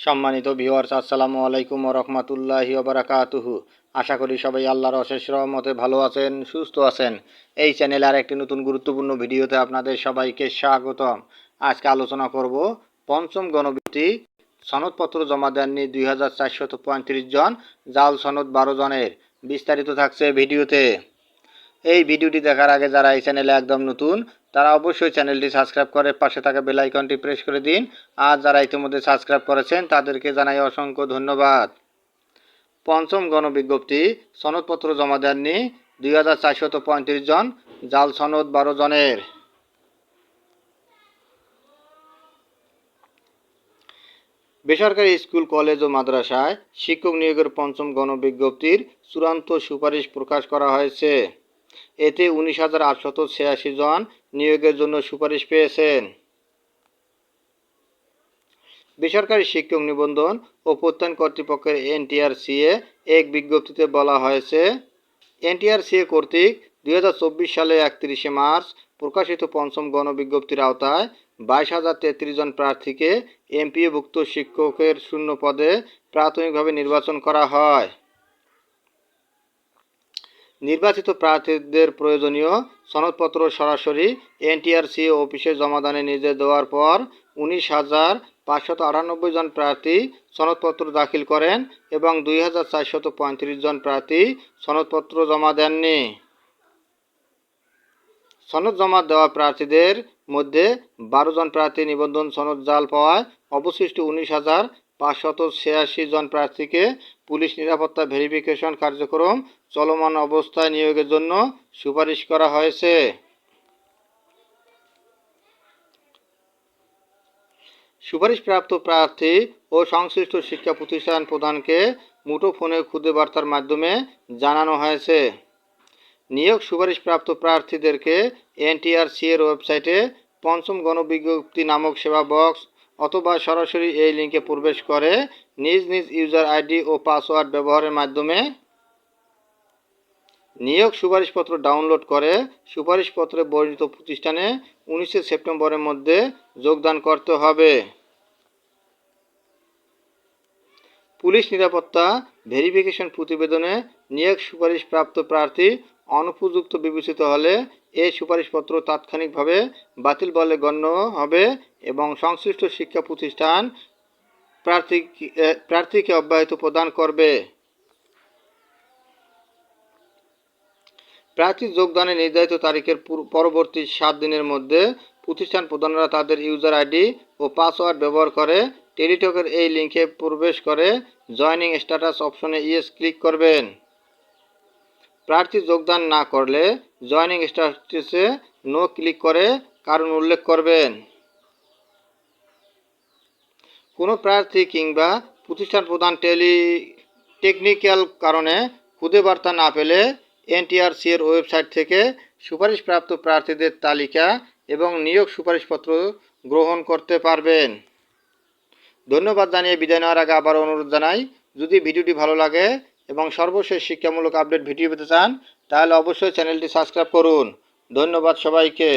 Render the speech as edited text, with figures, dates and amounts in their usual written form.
সম্মানিত ভিউয়ার্স, আসসালামু আলাইকুম ওয়া রাহমাতুল্লাহি ওয়া বারাকাতুহু। আশা করি সবাই আল্লাহর অশেষ রহমতে ভালো আছেন, সুস্থ আছেন। এই চ্যানেলে আর একটি নতুন গুরুত্বপূর্ণ ভিডিওতে আপনাদের সবাইকে স্বাগতম। আজকে আলোচনা করব পঞ্চম গণবিজ্ঞপ্তি সনদপত্র জমা দেননি 2435 জন, জাল সনদ 12 জনের। বিস্তারিত থাকছে ভিডিওতে। এই ভিডিওটি দেখার আগে যারা এই চ্যানেলে একদম নতুন তারা অবশ্যই চ্যানেলটি সাবস্ক্রাইব করে পাশে থাকা বেল আইকনটি প্রেস করে দিন। আর যারা ইতিমধ্যে সাবস্ক্রাইব করেছেন তাদেরকে জানাই অসংখ্য ধন্যবাদ। পঞ্চম গণবিজ্ঞপ্তি সনদপত্র জমা দেননি 2435 জন, জাল সনদ 12 জনের। বেসরকারি স্কুল, কলেজ ও মাদ্রাসায় শিক্ষক নিয়োগের পঞ্চম গণবিজ্ঞপ্তির চূড়ান্ত সুপারিশ প্রকাশ করা হয়েছে। এতে 19,886 জন নিয়োগের জন্য সুপারিশ পেয়েছেন। বেসরকারি শিক্ষক নিবন্ধন ও প্রত্যয়ন কর্তৃপক্ষের NTRCA এক বিজ্ঞপ্তিতে বলা হয়েছে, NTRCA কর্তৃক 2024 সালে 31 মার্চ প্রকাশিত পঞ্চম গণবিজ্ঞপ্তির আওতায় 22,033 জন প্রার্থীকে MPAভুক্ত শিক্ষকের শূন্য পদে প্রাথমিকভাবে নির্বাচন করা হয়। নির্বাচিত প্রার্থীদের প্রয়োজনীয় সনদপত্র সরাসরি NTRCA অফিসে জমাদানে নির্দেশ দেওয়ার পর 19,598 জন প্রার্থী সনদপত্র দাখিল করেন এবং 2,435 জন প্রার্থী সনদপত্র জমা দেননি। সনদ জমা দেওয়া প্রার্থীদের মধ্যে 12 জন প্রার্থী নিবন্ধন সনদ জাল পাওয়ায় অবশিষ্ট 19,586 জন প্রার্থীকে পুলিশ নিরাপত্তা ভেরিফিকেশন কার্যক্রম চলমান অবস্থায় নিয়োগের জন্য সুপারিশ করা হয়েছে। সুপারিশপ্রাপ্ত প্রার্থী ও সংশ্লিষ্ট শিক্ষা প্রতিষ্ঠান প্রধানকে মুঠোফোনে খুদে বার্তার মাধ্যমে জানানো হয়েছে। নিয়োগ সুপারিশপ্রাপ্ত প্রার্থীদেরকে NTRCA-র ওয়েবসাইটে পঞ্চম গণবিজ্ঞপ্তি নামক সেবা বক্স অথবা সরাসরি এই লিঙ্কে প্রবেশ করে নিজ নিজ ইউজার আইডি ও পাসওয়ার্ড ব্যবহারের মাধ্যমে নিয়োগ সুপারিশপত্র ডাউনলোড করে সুপারিশপত্রে বর্ণিত প্রতিষ্ঠানে 19 সেপ্টেম্বরের মধ্যে যোগদান করতে হবে। পুলিশ নিরাপত্তা ভেরিফিকেশন প্রতিবেদনে নিয়োগ সুপারিশপ্রাপ্ত প্রার্থী অনুপযুক্ত বিবেচিত হলে এই সুপারিশপত্র তাৎক্ষণিকভাবে বাতিল বলে গণ্য হবে এবং সংশ্লিষ্ট শিক্ষা প্রতিষ্ঠান প্রার্থীকে অব্যাহতি প্রদান করবে। প্রার্থী যোগদানের নির্ধারিত তারিখের পরবর্তী 7 দিনের মধ্যে প্রতিষ্ঠান প্রধানরা তাদের ইউজার আইডি ও পাসওয়ার্ড ব্যবহার করে টেলিটকের এই লিঙ্কে প্রবেশ করে জয়নিং স্ট্যাটাস অপশনে ইয়েস ক্লিক করবেন। প্রার্থী যোগদান না করলে জয়নিং স্ট্যাটাসে নো ক্লিক করে কারণ উল্লেখ করবেন। কোনো প্রার্থী কিংবা প্রতিষ্ঠান প্রধান টেকনিক্যাল কারণে খুদে বার্তা না পেলে NTRCA-র ওয়েবসাইট থেকে সুপারিশপ্রাপ্ত প্রার্থীদের তালিকা এবং নিয়োগ সুপারিশপত্র গ্রহণ করতে পারবেন। ধন্যবাদ জানিয়ে বিদায় নেওয়ার আগে আবার অনুরোধ জানাই, যদি ভিডিওটি ভালো লাগে এবং সর্বশেষ শিক্ষামূলক আপডেট ভিডিও পেতে চান তাহলে অবশ্যই চ্যানেলটি সাবস্ক্রাইব করুন। ধন্যবাদ সবাইকে।